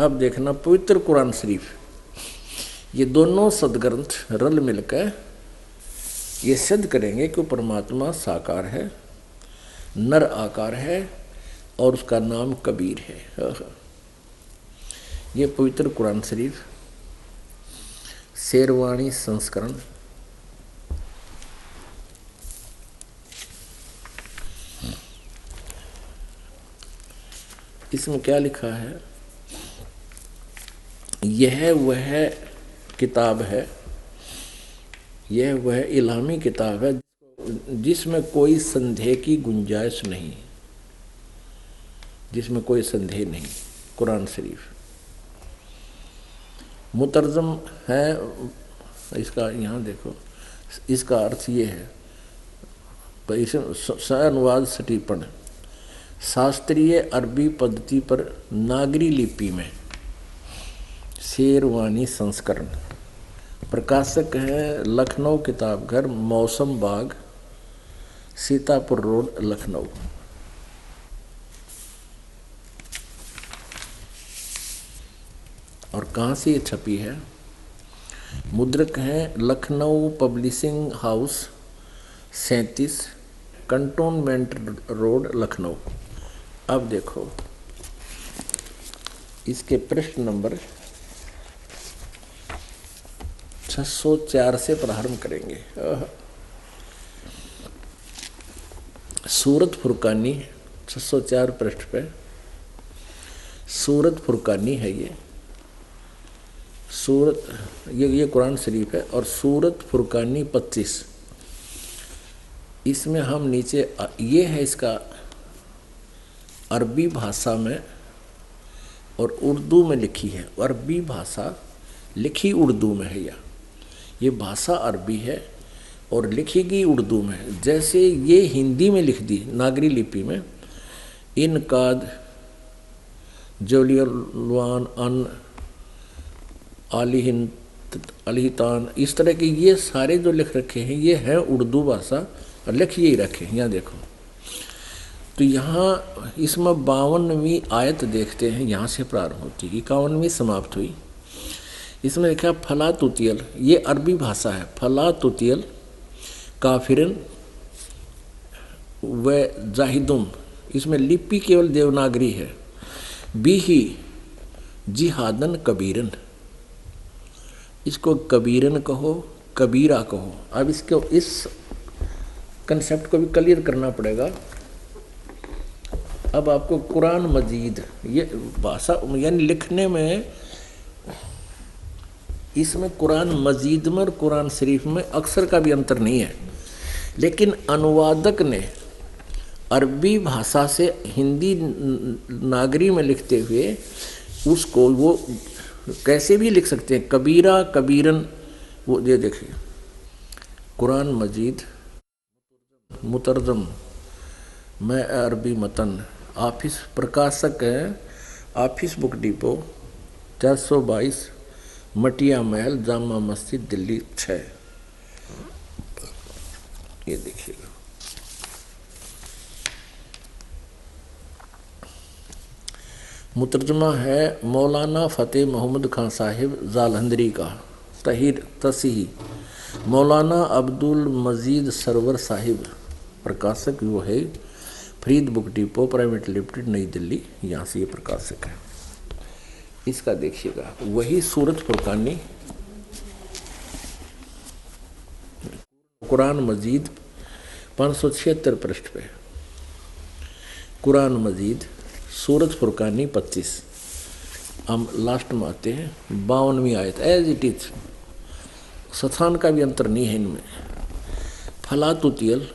अब देखना पवित्र कुरान शरीफ, ये दोनों सदग्रंथ रल मिलकर ये सिद्ध करेंगे कि परमात्मा साकार है, नर आकार है और उसका नाम कबीर है। ये पवित्र कुरान शरीफ शेरवानी संस्करण इसमें क्या लिखा है, यह वह किताब है, यह वह इल्हामी किताब है जिसमें कोई संदेह की गुंजाइश नहीं, जिसमें कोई संदेह नहीं। कुरान शरीफ मुतरजम है, इसका यहाँ देखो, इसका अर्थ ये है, अनुवाद सटीपन शास्त्रीय अरबी पद्धति पर नागरी लिपि में शेरवानी संस्करण, प्रकाशक है लखनऊ किताब घर, मौसम बाग, सीतापुर रोड, लखनऊ। और कहाँ से ये छपी है, मुद्रक है Lucknow publishing house 37 cantonment road, Lucknow. अब देखो इसके पृष्ठ नंबर 604 से प्रारंभ करेंगे। सूरत फुरकानी 604 पृष्ठ पे सूरत फुरकानी है ये सूरत, ये कुरान शरीफ है। और सूरत फुरकानी 25, इसमें हम नीचे ये है इसका अरबी भाषा में और उर्दू में लिखी है। अरबी भाषा लिखी उर्दू में है, ये भाषा अरबी है और लिखी गई उर्दू में। जैसे ये हिंदी में लिख दी नागरी लिपि में, इनकाद जलियलवान अन अलिहितान, इस तरह के ये सारे जो लिख रखे हैं ये है उर्दू भाषा और लिख यही रखे। यहाँ देखो तो यहाँ इसमें 52वीं आयत देखते हैं, यहाँ से प्रारंभ होती है, 51वीं समाप्त हुई। इसमें लिखा फला तुतियल, ये अरबी भाषा है, फला तुतियल काफिरन व जाहिदुम, इसमें लिपि केवल देवनागरी है। बीही जिहादन कबीरन, इसको कबीरन कहो, कबीरा कहो। अब इसको इस कंसेप्ट को भी क्लियर करना पड़ेगा। अब आपको कुरान मजीद, ये भाषा यानी लिखने में, इसमें कुरान मजीद में और कुरान शरीफ में अक्षर का भी अंतर नहीं है, लेकिन अनुवादक ने अरबी भाषा से हिंदी नागरी में लिखते हुए उसको वो कैसे भी लिख सकते हैं, कबीरा कबीरन। वो ये देखिए कुरान मजीद मुतरजम मैं अरबी मतन, ऑफिस प्रकाशक है ऑफिस बुक डिपो 422 मटिया महल, जामा मस्जिद, दिल्ली 6। ये देखिएगा मुतरजमा है मौलाना फ़तेह मोहम्मद खान साहिब जालंधरी का, तहीर तसीही मौलाना अब्दुल मजीद सरवर साहिब, प्रकाशक वो है Farid book depot private limited, नई दिल्ली, यहाँ से ये प्रकाशक है। इसका देखिएगा वही सूरत फुरकानी कुरान मजीद 576 पृष्ठ पे, कुरान मजीद सूरत फुरकानी 25। हम लास्ट में आते हैं 52वीं आयत, एज इट इज, स्थान का भी अंतर नहीं है इनमें। फला तुतियल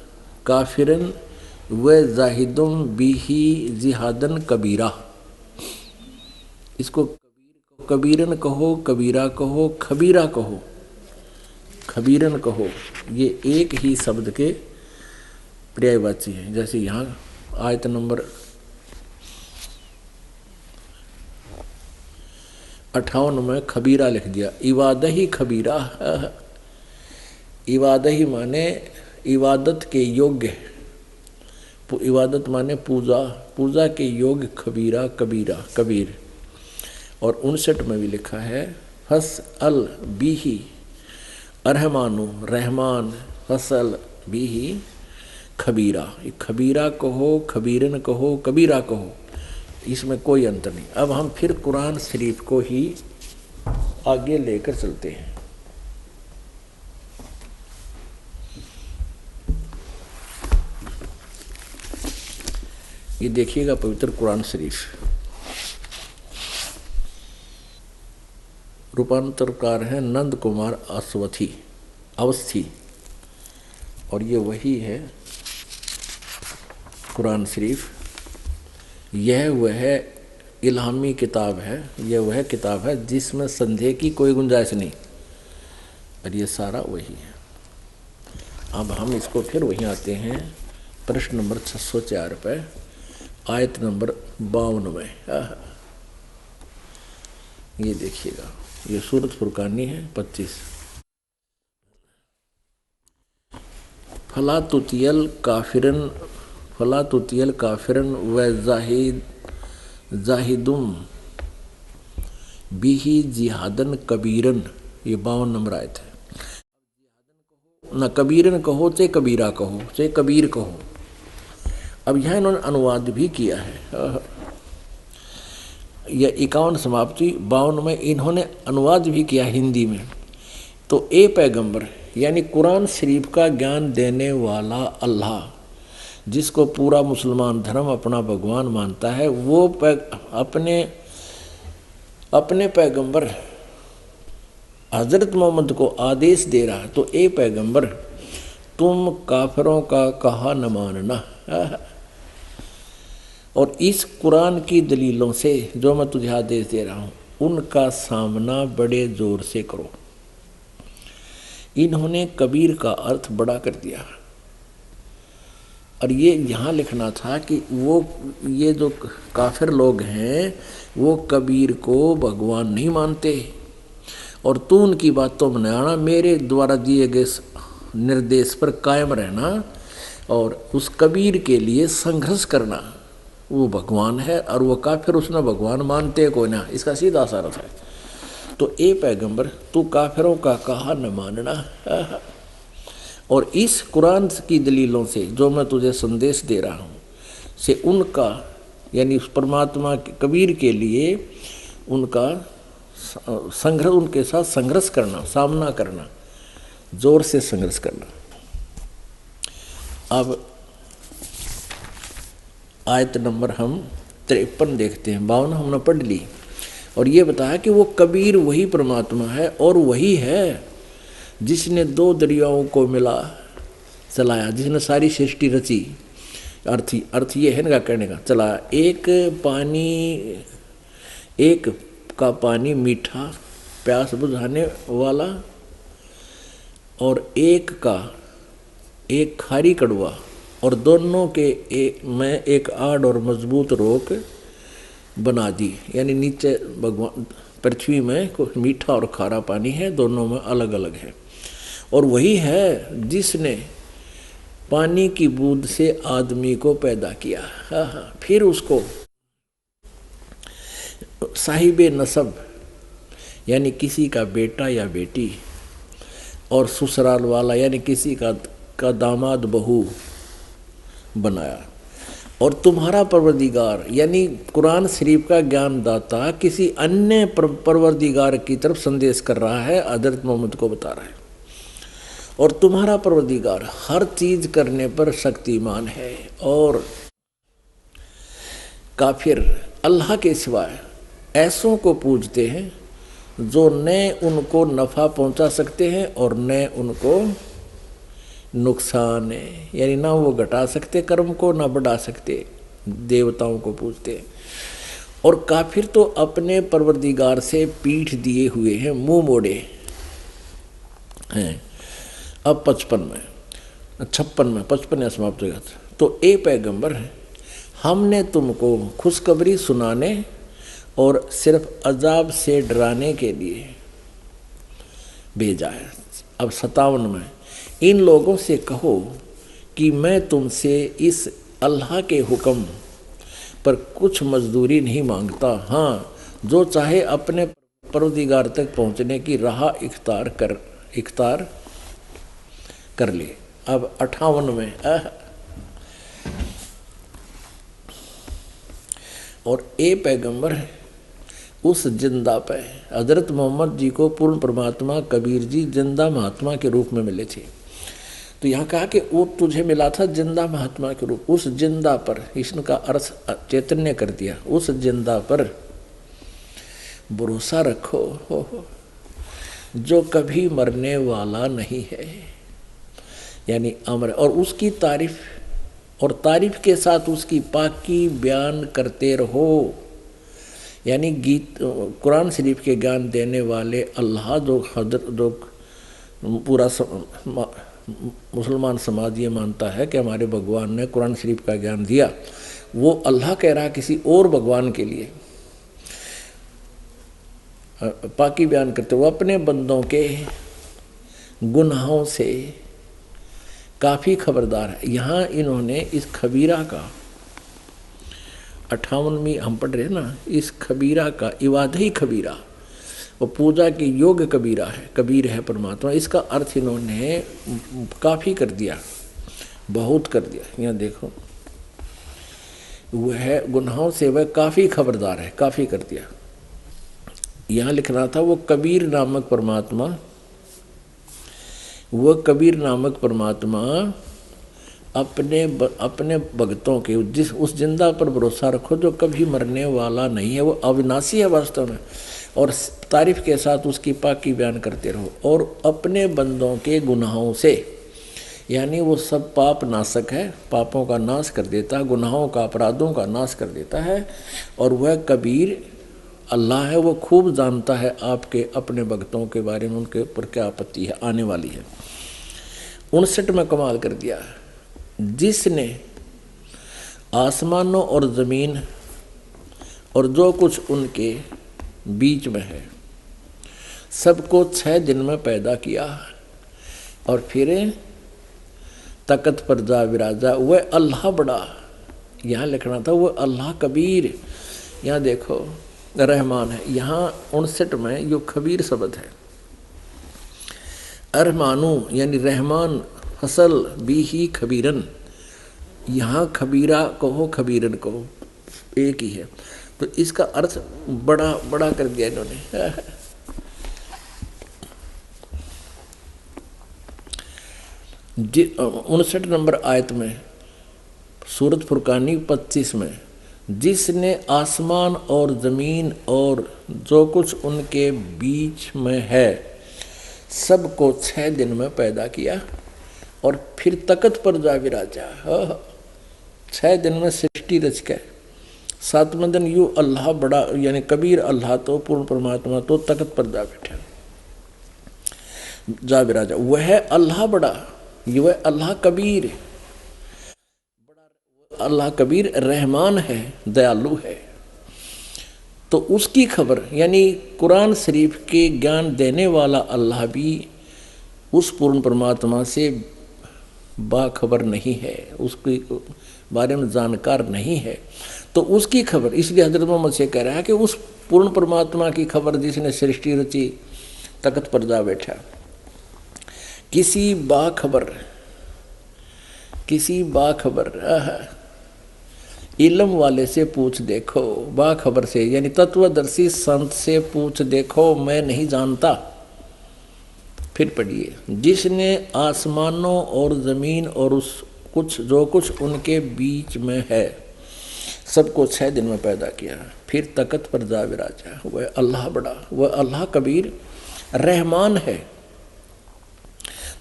काफिरन व जाहिदुम बिही जिहादन कबीरा, इसको कबीरन कहो, कबीरा कहो, खबीरा कहो, खबीरन कहो, ये एक ही शब्द के पर्यायवाची हैं। जैसे यहाँ आयत नंबर 58 में खबीरा लिख दिया, इबादही खबीरा। इबादही माने इबादत के योग्य, इबादत माने पूजा, पूजा के योग्य, खबीरा कबीरा कबीर। और 59 में भी लिखा है फस अल बीही अरहमानु रहमान फसल बीही खबीरा। खबीरा कहो, खबीरन कहो, कबीरा कहो, इसमें कोई अंतर नहीं। अब हम फिर कुरान शरीफ को ही आगे लेकर चलते हैं। ये देखिएगा पवित्र कुरान शरीफ, रूपांतरकार है नंद कुमार अवस्थी, और ये वही है कुरान शरीफ। यह वह इल्हामी किताब है, यह वह किताब है जिसमें संदेह की कोई गुंजाइश नहीं, और ये सारा वही है। अब हम इसको फिर वहीं आते हैं, प्रश्न नंबर 604 पे, आयत नंबर 52 में। ये देखिएगा, ये सूरत फुरकानी है 25। फला तुतियल काफिरन व जाहिदुम बिही जिहादन कबीरन, ये 52 नंबर आयत है। न कबीरन कहो चाहे कबीरा कहो चाहे कबीर कहो। अब यहाँ इन्होंने अनुवाद भी किया है, यह 51 समाप्ति 52 में इन्होंने अनुवाद भी किया हिंदी में। तो ए पैगंबर यानी कुरान शरीफ का ज्ञान देने वाला अल्लाह, जिसको पूरा मुसलमान धर्म अपना भगवान मानता है, वो अपने पैगंबर हजरत मोहम्मद को आदेश दे रहा है। तो ए पैगंबर तुम काफिरों का कहा न मानना, और इस कुरान की दलीलों से जो मैं तुझे आदेश दे रहा हूँ उनका सामना बड़े जोर से करो। इन्होंने कबीर का अर्थ बड़ा कर दिया, और ये यहाँ लिखना था कि ये जो काफिर लोग हैं वो कबीर को भगवान नहीं मानते, और तू उनकी बातों में आना, मेरे द्वारा दिए गए निर्देश पर कायम रहना, और उस कबीर के लिए संघर्ष करना। वो भगवान है और वो काफिर उसने भगवान मानते कोई ना, इसका सीधा सा अर्थ है। तो ए पैगंबर तू काफिरों का कहा न मानना, और इस कुरान की दलीलों से जो मैं तुझे संदेश दे रहा हूँ से उनका यानी उस परमात्मा के कबीर के लिए उनका संघर्ष, उनके साथ संघर्ष करना, सामना करना, जोर से संघर्ष करना। अब आयत नंबर हम 53 देखते हैं। 52 हमने पढ़ ली, और ये बताया कि वो कबीर वही परमात्मा है, और वही है जिसने 2 दरियाओं को मिला चलाया, जिसने सारी सृष्टि रची। अर्थ ये है ना कहने का चलाया, एक का पानी मीठा प्यास बुझाने वाला, और एक खारी कड़वा, और दोनों के में एक आड़ और मजबूत रोक बना दी। यानी नीचे भगवान पृथ्वी में मीठा और खारा पानी है, दोनों में अलग अलग है। और वही है जिसने पानी की बूंद से आदमी को पैदा किया, फिर उसको साहिबे नसब यानी किसी का बेटा या बेटी, और ससुराल वाला यानी किसी का दामाद बहू बनाया। और तुम्हारा परवरदिगार यानी कुरान शरीफ का ज्ञानदाता किसी अन्य परवरदिगार की तरफ संदेश कर रहा है, हजरत मोहम्मद को बता रहा है। और तुम्हारा परवरदिगार हर चीज करने पर शक्तिमान है, और काफिर अल्लाह के सिवाय ऐसों को पूजते हैं जो न उनको नफ़ा पहुंचा सकते हैं और न उनको नुकसान है, यानी ना वो घटा सकते कर्म को ना बढ़ा सकते, देवताओं को पूजते हैं। और काफिर तो अपने परवरदिगार से पीठ दिए हुए हैं, मुंह मोड़े हैं। अब 55 समाप्त हो गया। तो ए पैगंबर हमने तुमको खुशखबरी सुनाने और सिर्फ अजाब से डराने के लिए भेजा है। अब 57 में इन लोगों से कहो कि मैं तुमसे इस अल्लाह के हुक्म पर कुछ मजदूरी नहीं मांगता, हाँ जो चाहे अपने परवदिगार तक पहुंचने की राह इख्तार कर ले। अब 58 में और ए पैगंबर उस जिंदा पे हजरत मोहम्मद जी को पूर्ण परमात्मा कबीर जी जिंदा महात्मा के रूप में मिले थे। तो यहाँ कहा कि वो तुझे मिला था जिंदा महात्मा के रूप, उस जिंदा पर, इसका अर्थ चैतन्य कर दिया, उस जिंदा पर भरोसा रखो हो जो कभी मरने वाला नहीं है, यानी अमर, और उसकी तारीफ, और तारीफ के साथ उसकी पाकी बयान करते रहो। यानी गीत कुरान शरीफ के ज्ञान देने वाले अल्लाह जो पूरा मुसलमान समाज ये मानता है कि हमारे भगवान ने कुरान शरीफ का ज्ञान दिया, वो अल्लाह कह रहा किसी और भगवान के लिए पाकी बयान करते हुए अपने बंदों के गुनाहों से काफ़ी खबरदार है। यहाँ इन्होंने इस खबीरा का 58वीं हम पढ़ रहे हैं ना, इस खबीरा का इवादही खबीरा, वो पूजा के योग कबीरा है, कबीर है परमात्मा, इसका अर्थ इन्होंने काफ़ी कर दिया, बहुत कर दिया। यहाँ देखो वह गुनाहों से वह काफ़ी खबरदार है, काफ़ी कर दिया। यहाँ लिखना था वो कबीर नामक परमात्मा, वह कबीर नामक परमात्मा अपने भक्तों के जिस उस जिंदा पर भरोसा रखो जो कभी मरने वाला नहीं है, वो अविनाशी है वास्तव में, और तारीफ के साथ उसकी पाकी बयान करते रहो, और अपने बंदों के गुनाहों से, यानी वो सब पाप नाशक है, पापों का नाश कर देता है, गुनाहों का अपराधों का नाश कर देता है, और वह कबीर अल्लाह है, वो खूब जानता है आपके अपने भक्तों के बारे में, उनके ऊपर क्या आपत्ति है आने वाली है। 59 में कमाल कर दिया, जिसने आसमानों और ज़मीन और जो कुछ उनके बीच में है सबको 6 दिन में पैदा किया, और फिर तकत पर जा विराजा, वह अल्लाह बड़ा, यहाँ लिखना था वह अल्लाह कबीर। यहाँ देखो रहमान है, यहाँ 59 में यो खबीर शब्द है, अरमानू यानी रहमान फसल भी ही खबीरन, यहाँ खबीरा कहो खबीरन कहो एक ही है, तो इसका अर्थ बड़ा बड़ा कर दिया इन्होंने। 59 नंबर आयत में सूरत फुरकानी 25 में, जिसने आसमान और ज़मीन और जो कुछ उनके बीच में है सबको 6 दिन में पैदा किया, और फिर तकत पर जा विराजा। 6 दिन में सृष्टि रच के 7वें दिन यू अल्लाह बड़ा, यानी कबीर अल्लाह तो पूर्ण परमात्मा तो तकत पर जा बैठे, जा विराजा, वह अल्लाह बड़ा, वह अल्लाह कबीर, अल्लाह कबीर रहमान है, दयालु है। तो उसकी खबर, यानी कुरान शरीफ के ज्ञान देने वाला अल्लाह भी उस पूर्ण परमात्मा से बाखबर नहीं है, उसके बारे में जानकार नहीं है, तो उसकी खबर, इसलिए हजरत मोहम्मद से कह रहा है कि उस पूर्ण परमात्मा की खबर जिसने सृष्टि रची तकत पर जा बैठा, किसी बाखबर इल्म वाले से पूछ देखो, बाखबर से यानी तत्वदर्शी संत से पूछ देखो, मैं नहीं जानता। फिर पढ़िए, जिसने आसमानों और ज़मीन और उस कुछ जो कुछ उनके बीच में है सबको 6 दिन में पैदा किया, फिर तकत पर जा विराजा, वह अल्लाह बड़ा, वह अल्लाह कबीर रहमान है।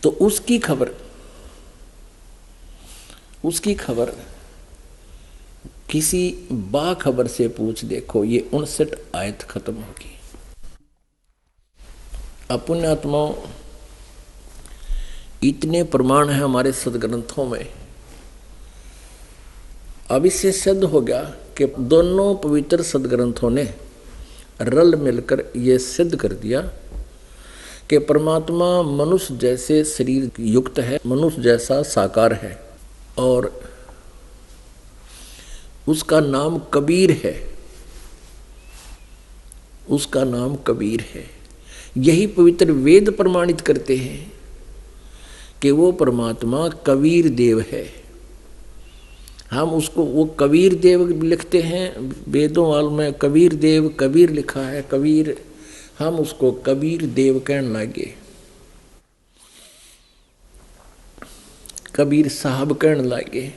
तो उसकी खबर किसी बाखबर से पूछ देखो, ये 59 आयत खत्म होगी। अपुण्य आत्माओं, इतने प्रमाण हैं हमारे सदग्रंथों में, अब इससे सिद्ध हो गया कि दोनों पवित्र सदग्रंथों ने रल मिलकर ये सिद्ध कर दिया कि परमात्मा मनुष्य जैसे शरीर युक्त है, मनुष्य जैसा साकार है, और उसका नाम कबीर है। उसका नाम कबीर है। यही पवित्र वेद प्रमाणित करते हैं कि वो परमात्मा कबीर देव है। हम उसको वो कबीर देव लिखते हैं, वेदों वालों में कबीर देव कबीर लिखा है, कबीर, हम उसको कबीर देव कहने लगे, कबीर साहब कहने लगे।